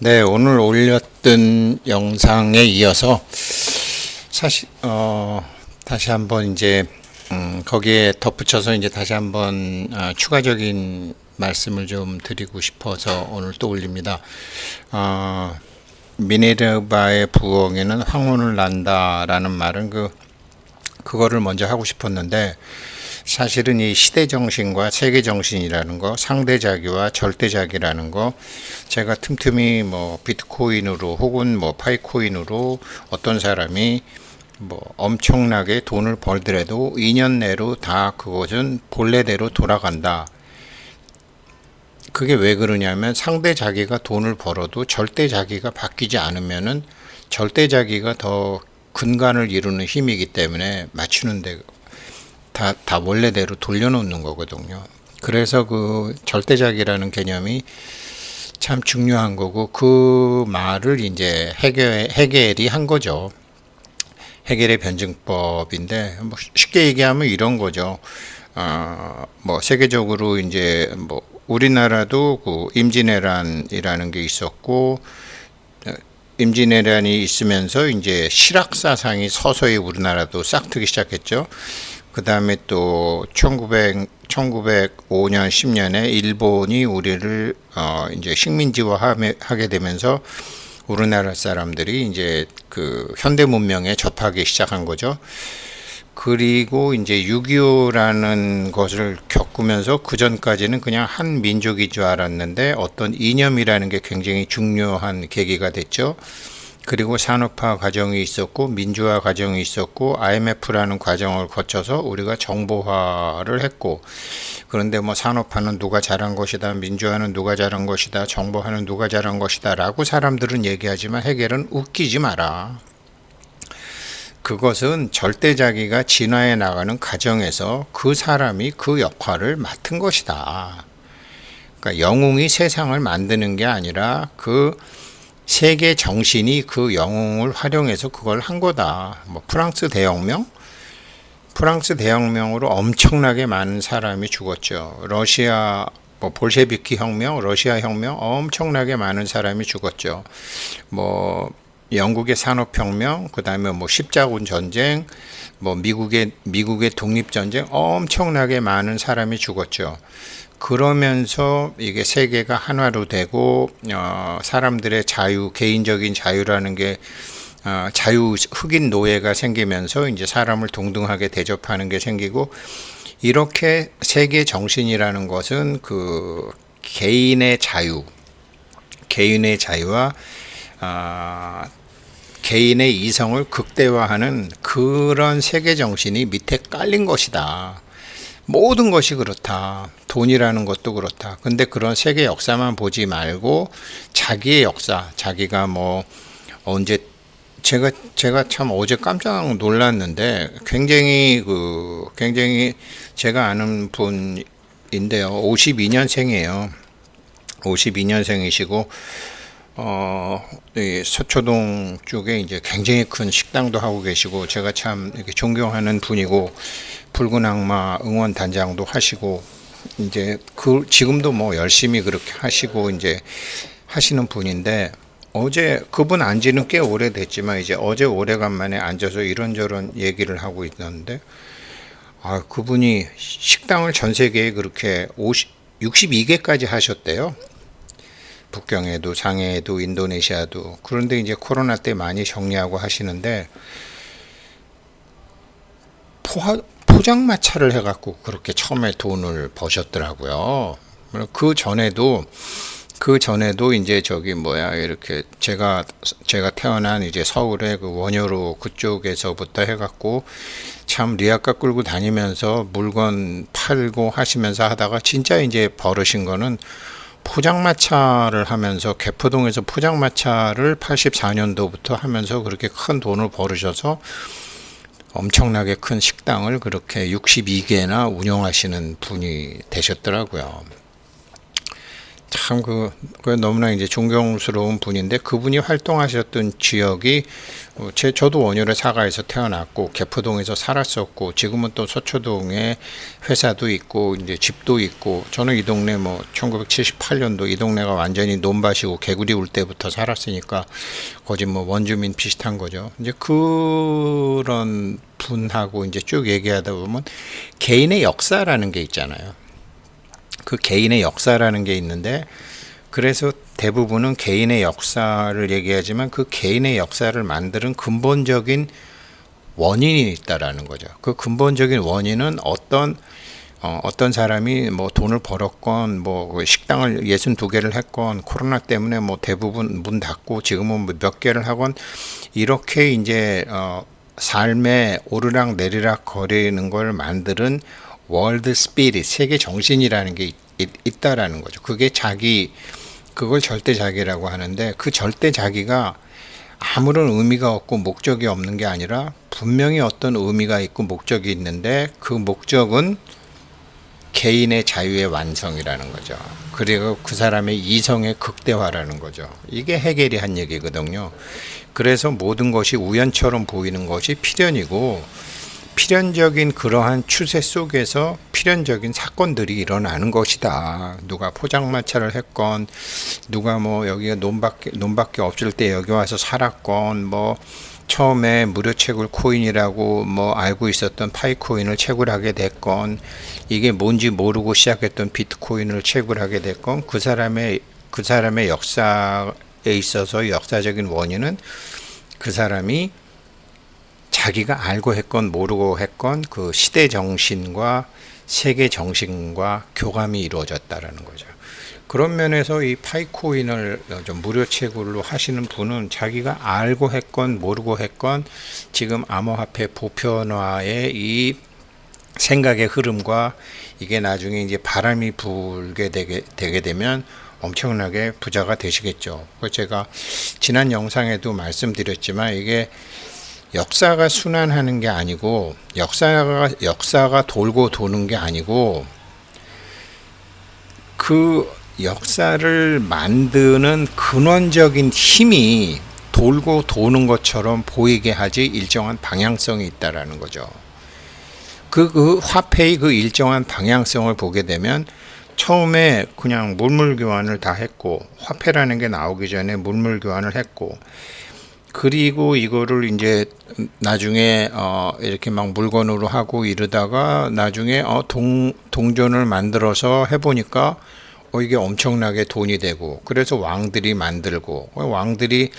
네, 오늘 올렸던 영상에 이어서 사실 다시 한번 이제 거기에 덧붙여서 이제 다시 한번 추가적인 말씀을 좀 드리고 싶어서 오늘 또 올립니다. 미네르바의 부엉이는 황혼을 난다라는 말은 그거를 먼저 하고 싶었는데, 사실은 이 시대정신과 세계정신이라는 거, 상대자기와 절대자기라는 거, 제가 틈틈이 뭐 비트코인으로 혹은 뭐 파이코인으로 어떤 사람이 뭐 엄청나게 돈을 벌더라도 2년 내로 다 그것은 본래대로 돌아간다. 그게 왜 그러냐면, 상대자기가 돈을 벌어도 절대자기가 바뀌지 않으면은 절대자기가 더 근간을 이루는 힘이기 때문에 맞추는데 다 원래대로 돌려놓는 거거든요. 그래서 그 절대자기라는 개념이 참 중요한 거고, 그 말을 이제 헤겔이 한 거죠. 헤겔의 변증법인데, 뭐 쉽게 얘기하면 이런 거죠. 뭐 세계적으로 이제 뭐 우리나라도 그 임진왜란이라는 게 있었고, 임진왜란이 있으면서 이제 실학사상이 서서히 우리나라도 싹트기 시작했죠. 그 다음에 또 1905년 10년에 일본이 우리를 이제 식민지화하게 되면서 우리나라 사람들이 이제 그 현대 문명에 접하기 시작한 거죠. 그리고 이제 6.25라는 것을 겪으면서 그 전까지는 그냥 한 민족인 줄 알았는데 어떤 이념이라는 게 굉장히 중요한 계기가 됐죠. 그리고 산업화 과정이 있었고 민주화 과정이 있었고 IMF라는 과정을 거쳐서 우리가 정보화를 했고, 그런데 뭐 산업화는 누가 잘한 것이다, 민주화는 누가 잘한 것이다, 정보화는 누가 잘한 것이다 라고 사람들은 얘기하지만 헤겔은 웃기지 마라. 그것은 절대자기가 진화해 나가는 과정에서 그 사람이 그 역할을 맡은 것이다. 그러니까 영웅이 세상을 만드는 게 아니라 그 세계 정신이 그 영웅을 활용해서 그걸 한 거다. 뭐 프랑스 대혁명으로 엄청나게 많은 사람이 죽었죠. 러시아 뭐 볼셰비키 혁명, 러시아 혁명 엄청나게 많은 사람이 죽었죠. 뭐 영국의 산업혁명, 그 다음에 뭐 십자군 전쟁, 뭐 미국의 독립전쟁 엄청나게 많은 사람이 죽었죠. 그러면서 이게 세계가 하나로 되고 사람들의 자유, 개인적인 자유라는 게 자유 흑인 노예가 생기면서 이제 사람을 동등하게 대접하는 게 생기고, 이렇게 세계 정신이라는 것은 그 개인의 자유와 개인의 이성을 극대화하는 그런 세계 정신이 밑에 깔린 것이다. 모든 것이 그렇다. 돈이라는 것도 그렇다. 근데 그런 세계 역사만 보지 말고 자기의 역사, 자기가 뭐 언제, 제가 참 어제 깜짝 놀랐는데, 굉장히 제가 아는 분인데요. 52년생이에요. 52년생이시고 이 서초동 쪽에 이제 굉장히 큰 식당도 하고 계시고, 제가 참 이렇게 존경하는 분이고, 붉은 악마 응원 단장도 하시고, 이제 지금도 뭐 열심히 그렇게 하시고 이제 하시는 분인데, 어제 그분 안지는 꽤 오래됐지만 이제 어제 오래간만에 앉아서 이런저런 얘기를 하고 있었는데, 그분이 식당을 전 세계에 그렇게 62개까지 하셨대요. 북경에도 장해에도 인도네시아도. 그런데 이제 코로나 때 많이 정리하고 하시는데, 포장마차를 해갖고 그렇게 처음에 돈을 버셨더라고요. 그 전에도 이제 저기 뭐야, 이렇게 제가 태어난 이제 서울의 그 원효로 그쪽에서부터 해갖고 참 리아카 끌고 다니면서 물건 팔고 하시면서 하다가 진짜 이제 벌으신 거는 포장마차를 하면서, 개포동에서 포장마차를 84년도부터 하면서 그렇게 큰 돈을 벌으셔서 엄청나게 큰 식당을 그렇게 62개나 운영하시는 분이 되셨더라고요. 참 그 너무나 이제 존경스러운 분인데 그분이 활동하셨던 지역이 저도 원효의 사가에서 태어났고 개포동에서 살았었고 지금은 또 서초동에 회사도 있고 이제 집도 있고 저는 이 동네 뭐 1978년도 이 동네가 완전히 논밭이고 개구리 울 때부터 살았으니까 거기 뭐 원주민 비슷한 거죠. 이제 그런 분하고 이제 쭉 얘기하다 보면 개인의 역사라는 게 있잖아요. 그 개인의 역사라는 게 있는데 그래서 대부분은 개인의 역사를 얘기하지만 그 개인의 역사를 만드는 근본적인 원인이 있다라는 거죠. 그 근본적인 원인은 어떤 사람이 뭐 돈을 벌었건 뭐 식당을 62개를 했건 코로나 때문에 뭐 대부분 문 닫고 지금은 뭐 몇 개를 하건 이렇게 이제 삶의 오르락 내리락 거리는 걸 만드는 월드 스피릿 세계 정신이라는 게 있다라는 거죠. 그걸 절대 자기라고 하는데 그 절대 자기가 아무런 의미가 없고 목적이 없는 게 아니라 분명히 어떤 의미가 있고 목적이 있는데 그 목적은 개인의 자유의 완성이라는 거죠. 그리고 그 사람의 이성의 극대화라는 거죠. 이게 해겔이 한 얘기거든요. 그래서 모든 것이 우연처럼 보이는 것이 필연이고 필연적인 그러한 추세 속에서 필연적인 사건들이 일어나는 것이다. 누가 포장마차를 했건, 누가 뭐 여기가 논밖에 없을 때 여기 와서 살았건, 뭐 처음에 무료 채굴 코인이라고 뭐 알고 있었던 파이코인을 채굴하게 됐건, 이게 뭔지 모르고 시작했던 비트코인을 채굴하게 됐건, 그 사람의 역사에 있어서 역사적인 원인은 그 사람이 자기가 알고 했건 모르고 했건 그 시대 정신과 세계 정신과 교감이 이루어졌다라는 거죠. 그런 면에서 이 파이코인을 좀 무료 채굴로 하시는 분은 자기가 알고 했건 모르고 했건 지금 암호화폐 보편화의 이 생각의 흐름과 이게 나중에 이제 바람이 불게 되게 되면 엄청나게 부자가 되시겠죠. 제가 지난 영상에도 말씀드렸지만 이게 역사가 순환하는 게 아니고 역사가 돌고 도는 게 아니고 그 역사를 만드는 근원적인 힘이 돌고 도는 것처럼 보이게 하지 일정한 방향성이 있다라는 거죠. 그 화폐의 그 일정한 방향성을 보게 되면 처음에 그냥 물물 교환을 다 했고 화폐라는 게 나오기 전에 물물 교환을 했고 그리고 이거를 이제 나중에 이렇게 막 물건으로 하고 이러다가 나중에 동전을 만들어서 해보니까 이게 엄청나게 돈이 되고 그래서 왕들이 만들고 왕들이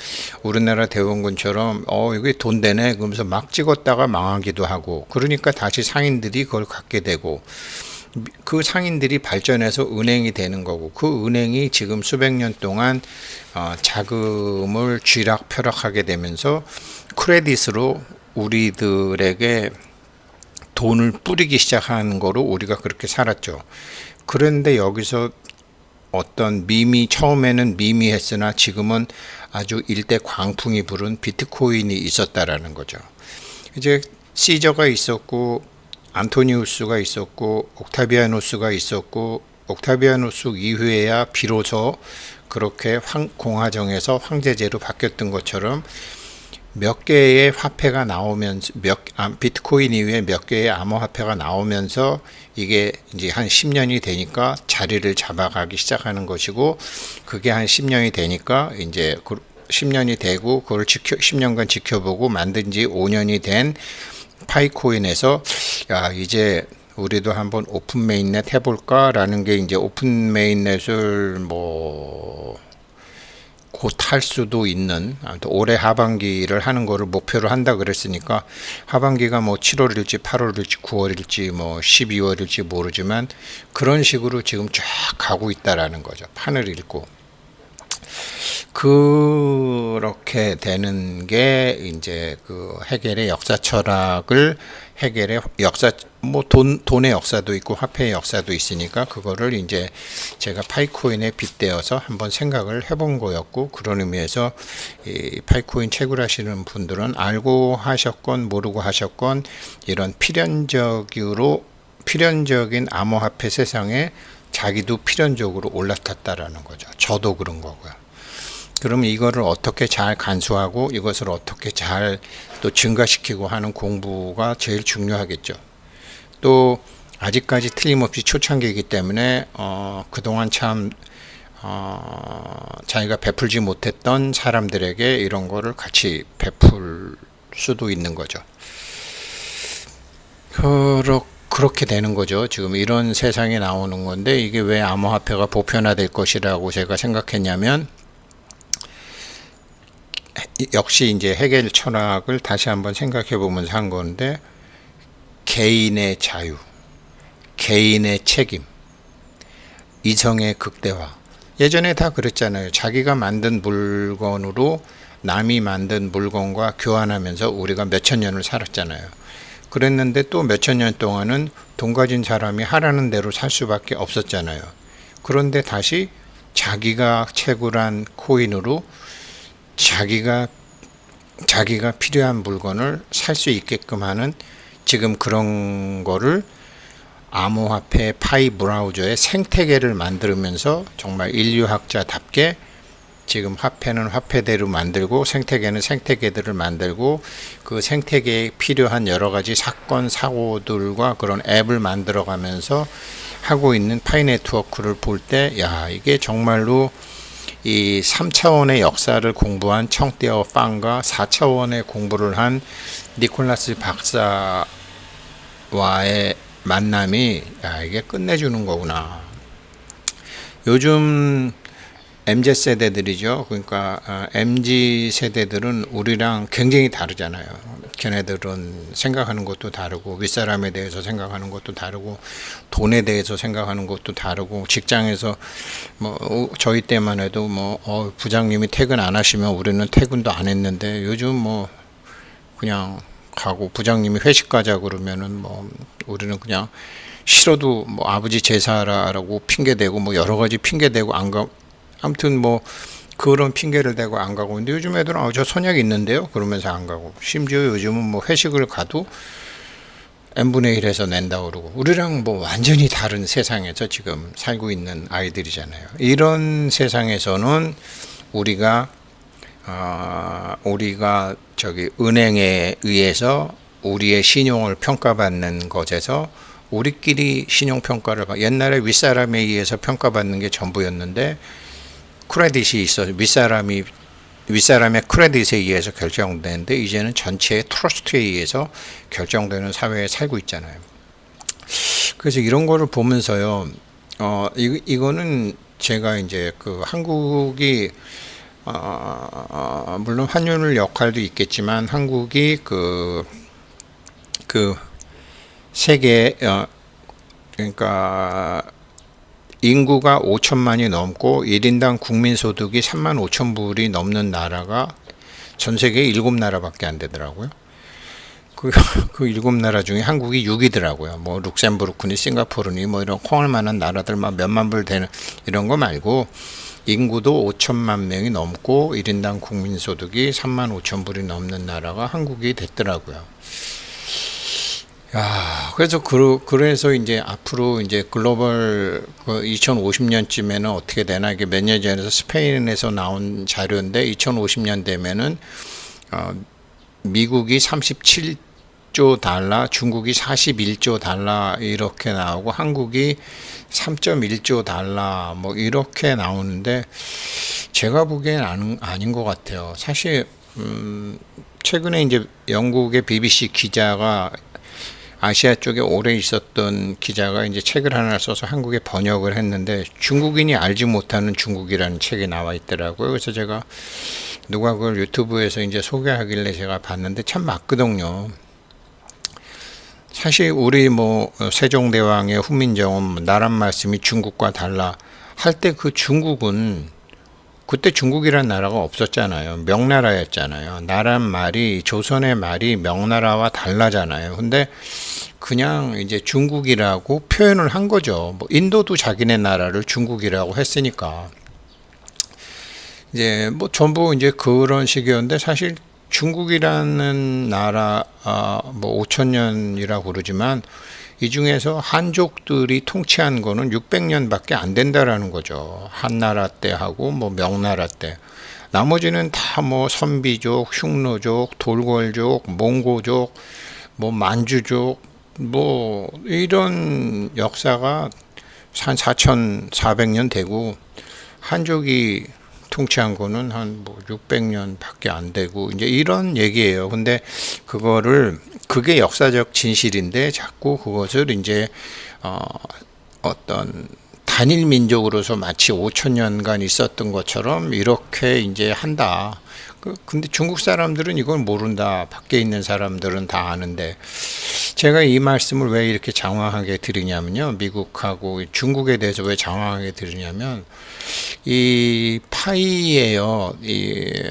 우리나라 대원군처럼 이게 돈 되네 그러면서 막 찍었다가 망하기도 하고 그러니까 다시 상인들이 그걸 갖게 되고 그 상인들이 발전해서 은행이 되는 거고 그 은행이 지금 수백 년 동안 자금을 쥐락펴락하게 되면서 크레딧으로 우리들에게 돈을 뿌리기 시작하는 거로 우리가 그렇게 살았죠. 그런데 여기서 어떤 처음에는 미미했으나 지금은 아주 일대 광풍이 부른 비트코인이 있었다라는 거죠. 이제 시저가 있었고 안토니우스가 있었고 옥타비아누스가 있었고 옥타비아누스 이후에야 비로소 그렇게 공화정에서 황제제로 바뀌었던 것처럼 몇 개의 화폐가 나오면서 비트코인 이후에 몇 개의 암호화폐가 나오면서 이게 이제 한 10년이 되니까 자리를 잡아가기 시작하는 것이고 그게 한 10년이 되니까 이제 10년이 되고 그걸 10년간 지켜보고 만든 지 5년이 된 파이코인에서 이제 우리도 한번 오픈 메인넷 해볼까라는 게 이제 오픈 메인넷을 뭐 곧 할 수도 있는 올해 하반기를 하는 거를 목표로 한다 그랬으니까 하반기가 뭐 7월일지 8월일지 9월일지 뭐 12월일지 모르지만 그런 식으로 지금 쫙 가고 있다라는 거죠. 판을 읽고. 그렇게 되는 게 이제 그 해겔의 역사 철학을 해겔의 뭐 돈의 역사도 있고 화폐의 역사도 있으니까 그거를 이제 제가 파이코인에 빗대어서 한번 생각을 해본 거였고 그런 의미에서 이 파이코인 채굴하시는 분들은 알고 하셨건 모르고 하셨건 이런 필연적인 암호화폐 세상에 자기도 필연적으로 올라탔다라는 거죠. 저도 그런 거고요. 그러면 이거를 어떻게 잘 간수하고 이것을 어떻게 잘 또 증가시키고 하는 공부가 제일 중요하겠죠. 또 아직까지 틀림없이 초창기이기 때문에 그동안 참 자기가 베풀지 못했던 사람들에게 이런 거를 같이 베풀 수도 있는 거죠. 그렇게 되는 거죠. 지금 이런 세상에 나오는 건데, 이게 왜 암호화폐가 보편화될 것이라고 제가 생각했냐면, 역시 이제 헤겔 철학을 다시 한번 생각해 보면서 한 건데, 개인의 자유, 개인의 책임, 이성의 극대화. 예전에 다 그랬잖아요. 자기가 만든 물건으로 남이 만든 물건과 교환하면서 우리가 몇천 년을 살았잖아요. 그랬는데 또 몇천 년 동안은 돈 가진 사람이 하라는 대로 살 수밖에 없었잖아요. 그런데 다시 자기가 채굴한 코인으로 자기가 필요한 물건을 살 수 있게끔 하는, 지금 그런 거를 암호화폐 파이 브라우저의 생태계를 만들면서 정말 인류학자답게 지금 화폐는 화폐대로 만들고 생태계는 생태계들을 만들고, 그 생태계에 필요한 여러 가지 사건 사고들과 그런 앱을 만들어 가면서 하고 있는 파이 네트워크를 볼 때, 야, 이게 정말로 이 3차원의 역사를 공부한 청띠어 빵과 4차원의 공부를 한 니콜라스 박사와의 만남이, 야, 이게 끝내주는 거구나. 요즘 MZ세대들이죠. 그러니까 MZ세대들은 우리랑 굉장히 다르잖아요. 걔네들은 생각하는 것도 다르고, 윗사람에 대해서 생각하는 것도 다르고, 돈에 대해서 생각하는 것도 다르고, 직장에서 뭐 저희 때만 해도 부장님이 퇴근 안 하시면 우리는 퇴근도 안 했는데, 요즘 그냥 가고, 부장님이 회식 가자 그러면은 우리는 그냥 싫어도 아버지 제사라고 핑계대고 여러 가지 핑계대고 안 가. 아무튼 그런 핑계를 대고 안 가고. 근데 요즘 애들은 저 선약이 있는데요 그러면서 안 가고, 심지어 요즘은 회식을 가도 n분의 1에서 낸다 그러고, 우리랑 완전히 다른 세상에서 지금 살고 있는 아이들이잖아요. 이런 세상에서는 우리가 저기 은행에 의해서 우리의 신용을 평가받는 것에서 우리끼리 신용평가를 옛날에 윗사람에 의해서 평가받는 게 전부였는데, 크레딧이 있어 윗사람의 크레딧에 의해서 결정되는데, 이제는 전체의 트러스트에 의해서 결정되는 사회에 살고 있잖아요. 그래서 이런 거를 보면서요, 이거는 제가 이제 한국이 물론 환율 역할도 있겠지만, 한국이 세계 그러니까 인구가 5천만이 넘고 1인당 국민소득이 3만 5천 불이 넘는 나라가 전 세계에 7나라밖에 안 되더라고요. 그 7나라 중에 한국이 6이더라고요. 룩셈부르크니 싱가포르니 이런 콩할 만한 나라들 몇만 불 되는 이런 거 말고, 인구도 5천만 명이 넘고 1인당 국민소득이 3만 5천 불이 넘는 나라가 한국이 됐더라고요. 야, 그래서 이제 앞으로 이제 글로벌 2050년쯤에는 어떻게 되나, 이게 몇 년 전에서 스페인에서 나온 자료인데, 2050년 되면은 미국이 37조 달러, 중국이 41조 달러 이렇게 나오고, 한국이 3.1조 달러 이렇게 나오는데, 제가 보기엔 아닌 것 같아요. 사실 최근에 이제 영국의 BBC 기자가, 아시아 쪽에 오래 있었던 기자가 이제 책을 하나 써서 한국에 번역을 했는데, 중국인이 알지 못하는 중국이라는 책이 나와 있더라고요. 그래서 제가 누가 그걸 유튜브에서 이제 소개하길래 제가 봤는데 참 맞거든요. 사실 우리 세종대왕의 훈민정음 나란 말씀이 중국과 달라 할 때, 그 중국은 그때 중국이란 나라가 없었잖아요. 명나라였잖아요. 나란 말이, 조선의 말이 명나라와 달라잖아요. 근데 그냥 이제 중국이라고 표현을 한 거죠. 인도도 자기네 나라를 중국이라고 했으니까. 이제 전부 이제 그런 식이었는데, 사실 중국이라는 나라 5천 년이라고 그러지만, 이 중에서 한족들이 통치한 거는 600년밖에 안 된다라는 거죠. 한나라 때 하고 뭐 명나라 때. 나머지는 다 뭐 선비족, 흉노족, 돌궐족, 몽고족, 뭐 만주족, 뭐 이런 역사가 한 4,400년 되고, 한족이 통치한 거는 한 뭐 600년밖에 안 되고 이제 이런 얘기예요. 근데 그게 역사적 진실인데 자꾸 그것을 이제 어떤 단일 민족으로서 마치 5천 년간 있었던 것처럼 이렇게 이제 한다. 근데 중국 사람들은 이걸 모른다. 밖에 있는 사람들은 다 아는데, 제가 이 말씀을 왜 이렇게 장황하게 드리냐면요. 미국하고 중국에 대해서 왜 장황하게 드리냐면, 이 파이예요. 이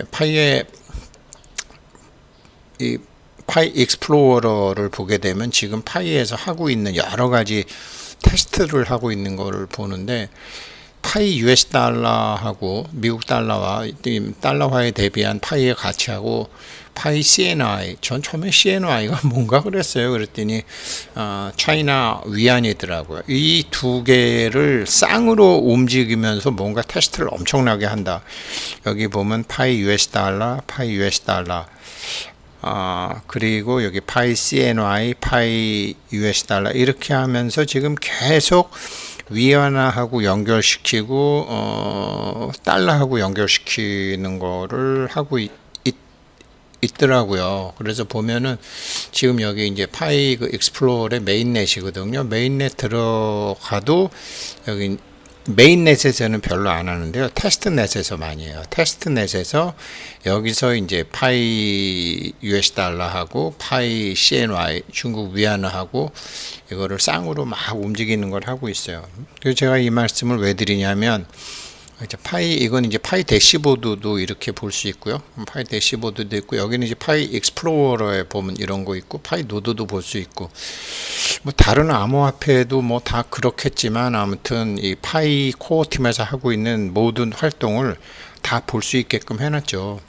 파이 익스플로러를 보게 되면 지금 파이에서 하고 있는 여러 가지 테스트를 하고 있는 거를 보는데, 파이 US 달러하고 미국 달러와 달러화에 대비한 파이의 가치하고 파이 CNY, 전 처음에 CNY가 뭔가 그랬어요. 그랬더니 차이나 위안이더라고요. 이 두 개를 쌍으로 움직이면서 뭔가 테스트를 엄청나게 한다. 여기 보면 파이 US 달러, 파이 US 달러, 그리고 여기 파이 CNY, 파이 US 달러 이렇게 하면서 지금 계속 위안화하고 연결시키고 달러하고 연결시키는 거를 하고 있더라고요. 그래서 보면은 지금 여기 이제 파이 그 익스플로어의 메인넷이거든요. 메인넷 들어가도 여기 메인넷에서는 별로 안 하는데요. 테스트넷에서 많이 해요. 테스트넷에서 여기서 이제 파이 US 달러하고 파이 CNY 중국 위안화하고 이거를 쌍으로 막 움직이는 걸 하고 있어요. 그래서 제가 이 말씀을 왜 드리냐면, 이건 이제 파이 대시보드도 이렇게 볼 수 있고요. 파이 대시보드도 있고, 여기는 이제 파이 익스플로러에 보면 이런 거 있고, 파이 노드도 볼 수 있고, 뭐 다른 암호화폐도 뭐 다 그렇겠지만 아무튼 이 파이 코어 팀에서 하고 있는 모든 활동을 다 볼 수 있게끔 해놨죠.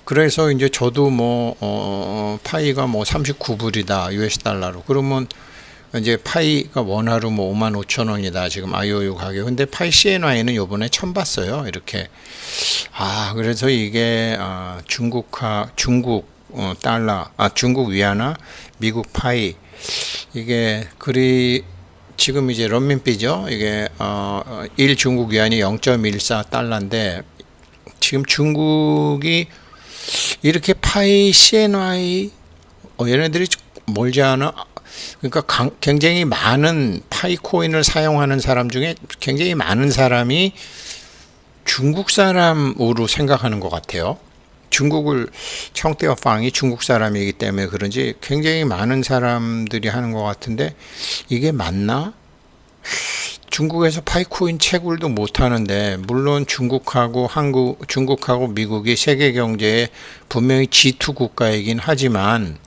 그래서 이제 저도 뭐 파이가 뭐 39불이다 US 달러로, 그러면 이제 파이가 원화로 뭐 55,000원이다 지금 IOU 가격. 근데 파이 CNY는 요번에 처음 봤어요. 이렇게. 그래서 이게 중국 달러, 중국 위안화, 미국 파이, 이게 지금 이제 런민비죠. 이게 1 중국 위안이 0.14 달러인데, 지금 중국이 이렇게 파이 CNY 얘네들이 멀지 않아. 그러니까 굉장히 많은 파이 코인을 사용하는 사람 중에 굉장히 많은 사람이 중국 사람으로 생각하는 것 같아요. 중국을 청대어팡이 중국 사람이기 때문에 그런지 굉장히 많은 사람들이 하는 것 같은데, 이게 맞나? 중국에서 파이코인 채굴도 못 하는데, 물론 중국하고 미국이 세계 경제에 분명히 G2 국가이긴 하지만,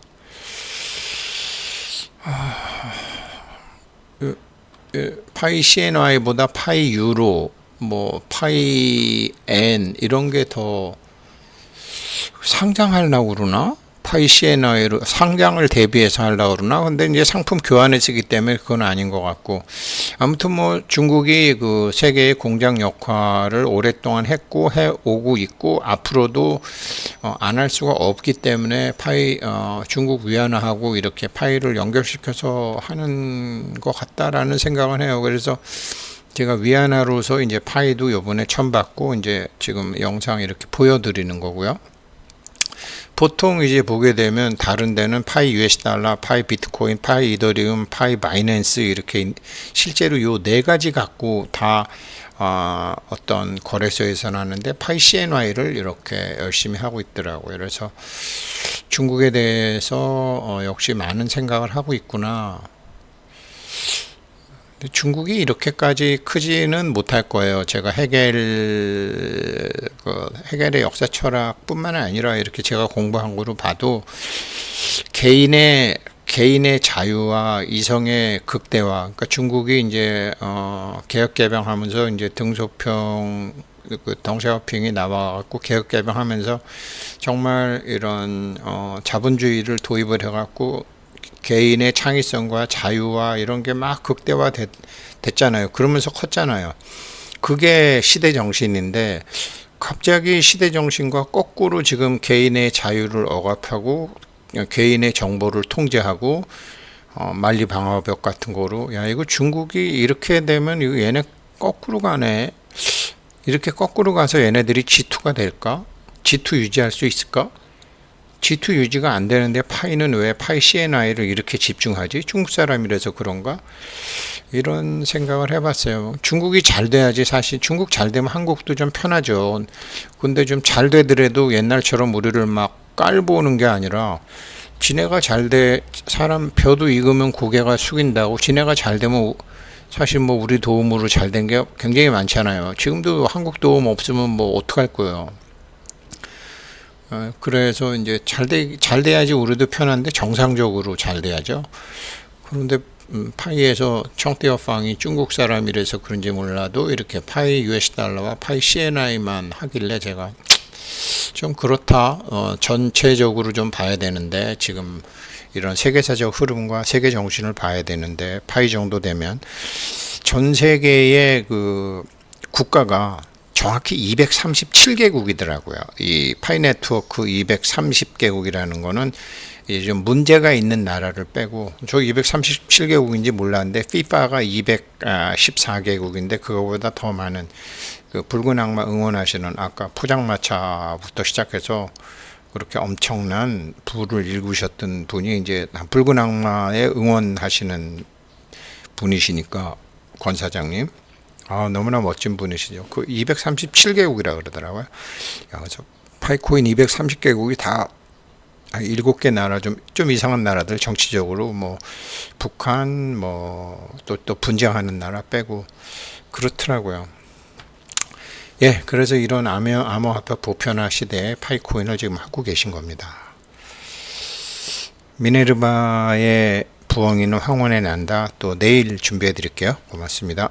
파이 CNY보다 파이 유로, 뭐 파이 N 이런 게 더 상장하려고 그러나? 파이 CNY로 상장을 대비해서 하려고 그러나? 근데 이제 상품 교환에 쓰기 때문에 그건 아닌 것 같고, 아무튼 뭐 중국이 그 세계의 공장 역할을 오랫동안 했고 해오고 있고, 앞으로도 안 할 수가 없기 때문에 중국 위안화하고 이렇게 파이를 연결시켜서 하는 것 같다라는 생각을 해요. 그래서 제가 위안화로서 이제 파이도 요번에 처음 받고 이제 지금 영상 이렇게 보여드리는 거고요. 보통 이제 보게 되면 다른 데는 파이 US 달러, 파이 비트코인, 파이 이더리움, 파이 바이낸스 이렇게 실제로 요 네 가지 갖고 다 어떤 거래소에서 하는데, 파이 CNY를 이렇게 열심히 하고 있더라고요. 그래서 중국에 대해서 역시 많은 생각을 하고 있구나. 중국이 이렇게까지 크지는 못할 거예요. 제가 해겔의 역사 철학뿐만 아니라 이렇게 제가 공부한 거로 봐도 개인의 자유와 이성의 극대화. 그러니까 중국이 이제 개혁 개방하면서 이제 덩샤오핑이 나와갖고 개혁 개방하면서 정말 이런 자본주의를 도입을 해갖고 개인의 창의성과 자유와 이런 게 막 극대화 됐잖아요. 그러면서 컸잖아요. 그게 시대 정신인데 갑자기 시대 정신과 거꾸로 지금 개인의 자유를 억압하고 개인의 정보를 통제하고 만리방화벽 같은 거로, 야 이거 중국이 이렇게 되면 이거 얘네 거꾸로 가네. 이렇게 거꾸로 가서 얘네들이 G2가 될까? G2 유지할 수 있을까? G2 유지가 안 되는데 파이는 왜 파이 CNI를 이렇게 집중하지? 중국 사람이라서 그런가? 이런 생각을 해봤어요. 중국이 잘 돼야지. 사실 중국 잘 되면 한국도 좀 편하죠. 근데 좀 잘 되더라도 옛날처럼 우리를 막 깔보는 게 아니라 지네가 잘 돼, 사람 벼도 익으면 고개가 숙인다고. 지네가 잘 되면 사실 뭐 우리 도움으로 잘 된 게 굉장히 많잖아요. 지금도 한국 도움 없으면 뭐 어떡할 거예요. 그래서 이제 잘 돼야지 우리도 편한데 정상적으로 잘 돼야죠. 그런데 파이에서 청태어팡이 중국 사람이라서 그런지 몰라도 이렇게 파이 US 달러와 파이 CNI만 하길래 제가 좀 그렇다. 전체적으로 좀 봐야 되는데 지금 이런 세계사적 흐름과 세계 정신을 봐야 되는데 파이 정도 되면 전 세계의 그 국가가 정확히 237개국이더라고요. 이 파이 네트워크 230개국이라는 거는 좀 문제가 있는 나라를 빼고, 저 237개국인지 몰랐는데 FIFA가 214개국인데 그거보다 더 많은 그 붉은 악마 응원하시는 아까 포장마차부터 시작해서 그렇게 엄청난 부를 일구셨던 분이 이제 붉은 악마에 응원하시는 분이시니까 권 사장님, 너무나 멋진 분이시죠. 그 237개국이라 그러더라고요. 야, 저 파이코인 230개국이 다 7개 나라 좀 이상한 나라들 정치적으로 뭐 북한 뭐 또 분쟁하는 나라 빼고 그렇더라고요. 예, 그래서 이런 암호화폐 보편화 시대에 파이코인을 지금 하고 계신 겁니다. 미네르바의 부엉이는 황혼에 난다. 또 내일 준비해 드릴게요. 고맙습니다.